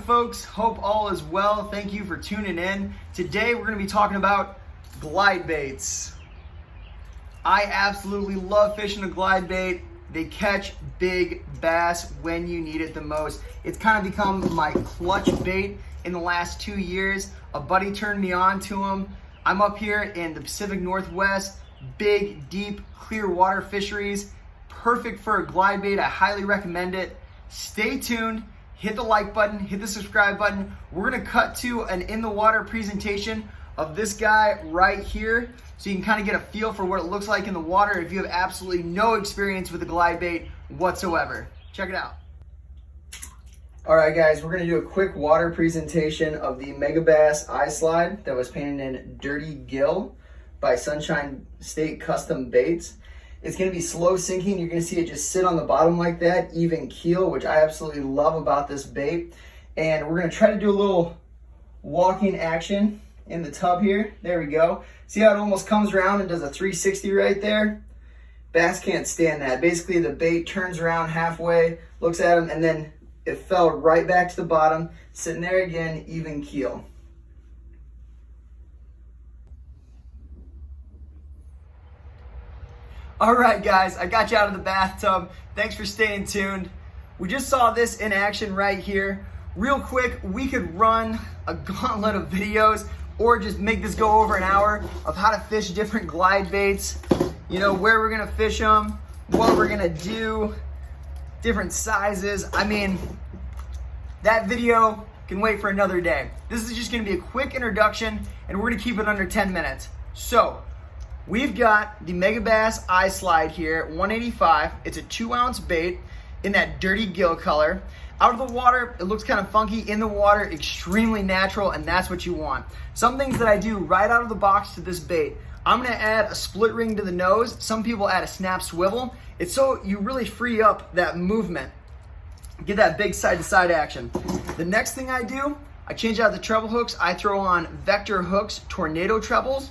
folks? Hope all is well. Thank you for tuning in. Today we're going to be talking about glide baits. I absolutely love fishing a glide bait. They catch big bass when you need it the most. It's kind of become my clutch bait in the last 2 years. A buddy turned me on to them. I'm up here in the Pacific Northwest, big, deep, clear water fisheries. Perfect for a glide bait. I highly recommend it. Stay tuned. Hit the like button, hit the subscribe button. We're gonna cut to an in the water presentation of this guy right here so you can kind of get a feel for what it looks like in the water if you have absolutely no experience with a glide bait whatsoever. Check it out. All right guys, we're gonna do a quick water presentation of the Megabass iSlide that was painted in Dirty Gill by Sunshine State Custom Baits. It's going to be slow sinking. You're going to see it just sit on the bottom like that, even keel, which I absolutely love about this bait. And we're going to try to do a little walking action in the tub here. There we go. See how it almost comes around and does a 360 right there? Bass can't stand that. Basically, the bait turns around halfway, looks at him, and then it fell right back to the bottom, sitting there again, even keel. All right, guys, I got you out of the bathtub. Thanks for staying tuned. We just saw this in action right here. Real quick, we could run a gauntlet of videos or just make this go over an hour of how to fish different glide baits, you know, where we're gonna fish them, what we're gonna do, different sizes. I mean, that video can wait for another day. This is just gonna be a quick introduction and we're gonna keep it under 10 minutes. So, we've got the Megabass iSlide here, 185. It's a 2-ounce bait in that Dirty Gill color. Out of the water, it looks kind of funky. In the water, extremely natural, and that's what you want. Some things that I do right out of the box to this bait. I'm gonna add a split ring to the nose. Some people add a snap swivel. It's so you really free up that movement. Get that big side-to-side action. The next thing I do, I change out the treble hooks. I throw on Vector Hooks Tornado trebles.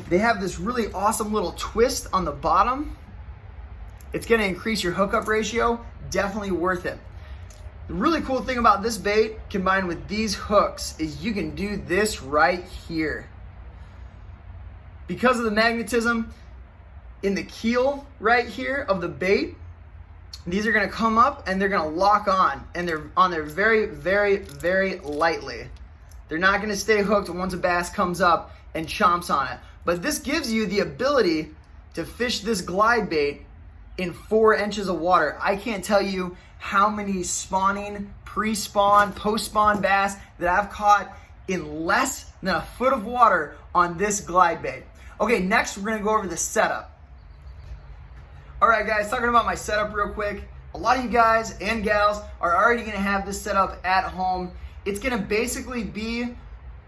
They have this really awesome little twist on the bottom. It's going to increase your hookup ratio. Definitely worth it. The really cool thing about this bait combined with these hooks is you can do this right here. Because of the magnetism in the keel right here of the bait, these are going to come up and they're going to lock on, and they're on there very, very, very lightly. They're not going to stay hooked once a bass comes up and chomps on it. But this gives you the ability to fish this glide bait in 4 inches of water. I can't tell you how many spawning, pre-spawn, post-spawn bass that I've caught in less than a foot of water on this glide bait. Okay, next we're gonna go over the setup. All right guys, talking about my setup real quick. A lot of you guys and gals are already gonna have this set up at home. It's gonna basically be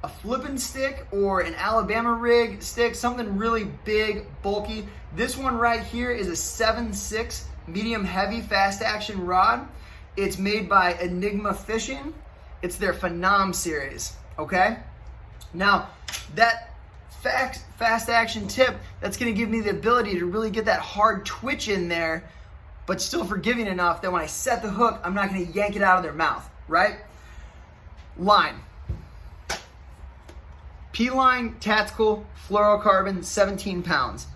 a flipping stick or an Alabama rig stick, something really big, bulky. This one right here is a 7.6 medium heavy fast action rod. It's made by Enigma Fishing. It's their Phenom series, okay? Now, that fast action tip, that's gonna give me the ability to really get that hard twitch in there, but still forgiving enough that when I set the hook, I'm not gonna yank it out of their mouth, right? Line. P-Line Tactical Fluorocarbon, 17 pounds.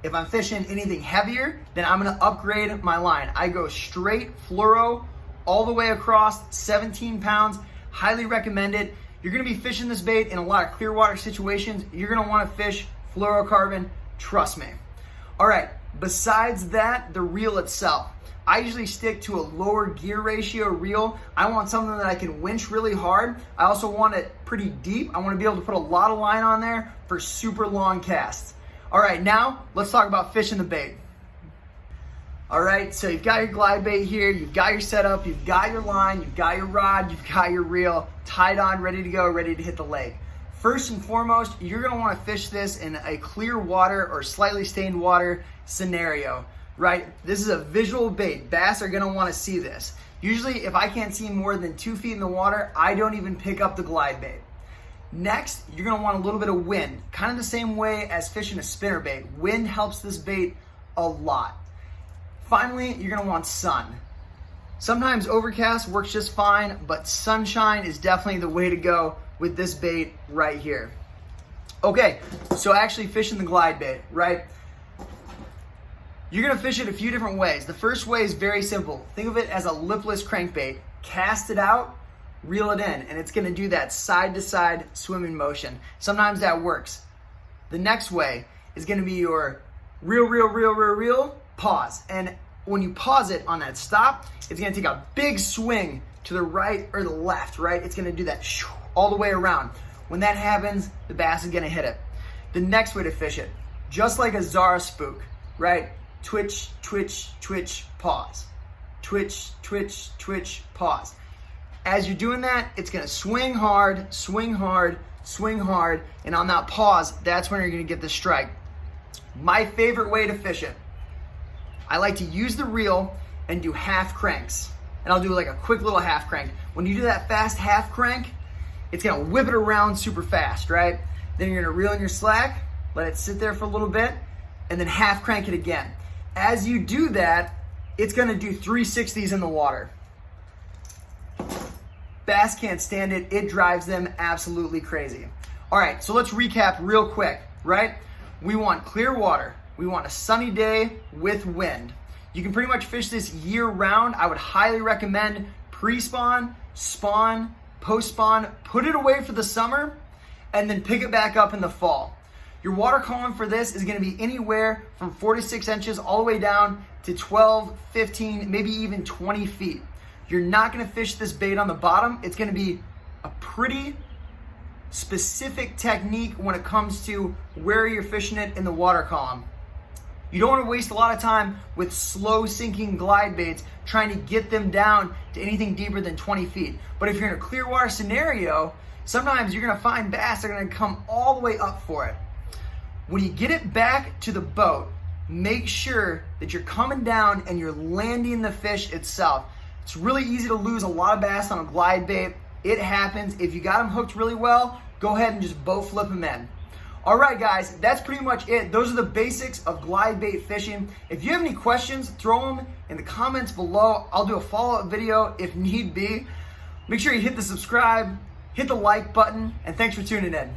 If I'm fishing anything heavier, then I'm gonna upgrade my line. I go straight fluoro all the way across, 17 pounds. Highly recommend it. You're gonna be fishing this bait in a lot of clear water situations. You're gonna wanna fish fluorocarbon, trust me. All right, besides that, the reel itself. I usually stick to a lower gear ratio reel. I want something that I can winch really hard. I also want it pretty deep. I want to be able to put a lot of line on there for super long casts. All right, now let's talk about fishing the bait. All right, so you've got your glide bait here, you've got your setup, you've got your line, you've got your rod, you've got your reel, tied on, ready to go, ready to hit the lake. First and foremost, you're gonna wanna fish this in a clear water or slightly stained water scenario. Right? This is a visual bait. Bass are gonna wanna see this. Usually, if I can't see more than 2 feet in the water, I don't even pick up the glide bait. Next, you're gonna want a little bit of wind, kind of the same way as fishing a spinnerbait. Wind helps this bait a lot. Finally, you're gonna want sun. Sometimes overcast works just fine, but sunshine is definitely the way to go with this bait right here. Okay, so actually fishing the glide bait, right? You're gonna fish it a few different ways. The first way is very simple. Think of it as a lipless crankbait. Cast it out, reel it in, and it's gonna do that side-to-side swimming motion. Sometimes that works. The next way is gonna be your reel, pause. And when you pause it on that stop, it's gonna take a big swing to the right or the left, right? It's gonna do that all the way around. When that happens, the bass is gonna hit it. The next way to fish it, just like a Zara spook, right? Twitch, twitch, twitch, pause. Twitch, twitch, twitch, pause. As you're doing that, it's gonna swing hard, swing hard, swing hard, and on that pause, that's when you're gonna get the strike. My favorite way to fish it, I like to use the reel and do half cranks. And I'll do like a quick little half crank. When you do that fast half crank, it's gonna whip it around super fast, right? Then you're gonna reel in your slack, let it sit there for a little bit, and then half crank it again. As you do that, it's gonna do 360s in the water. Bass can't stand it. It drives them absolutely crazy. All right, so let's recap real quick, right? We want clear water. We want a sunny day with wind. You can pretty much fish this year round. I would highly recommend pre-spawn, spawn, post-spawn, put it away for the summer, and then pick it back up in the fall. Your water column for this is gonna be anywhere from 4 to 6 inches all the way down to 12, 15, maybe even 20 feet. You're not gonna fish this bait on the bottom. It's gonna be a pretty specific technique when it comes to where you're fishing it in the water column. You don't wanna waste a lot of time with slow sinking glide baits trying to get them down to anything deeper than 20 feet. But if you're in a clear water scenario, sometimes you're gonna find bass that are gonna come all the way up for it. When you get it back to the boat, make sure that you're coming down and you're landing the fish itself. It's really easy to lose a lot of bass on a glide bait. It happens. If you got them hooked really well, go ahead and just boat flip them in. All right, guys, that's pretty much it. Those are the basics of glide bait fishing. If you have any questions, throw them in the comments below. I'll do a follow-up video if need be. Make sure you hit the subscribe, hit the like button, and thanks for tuning in.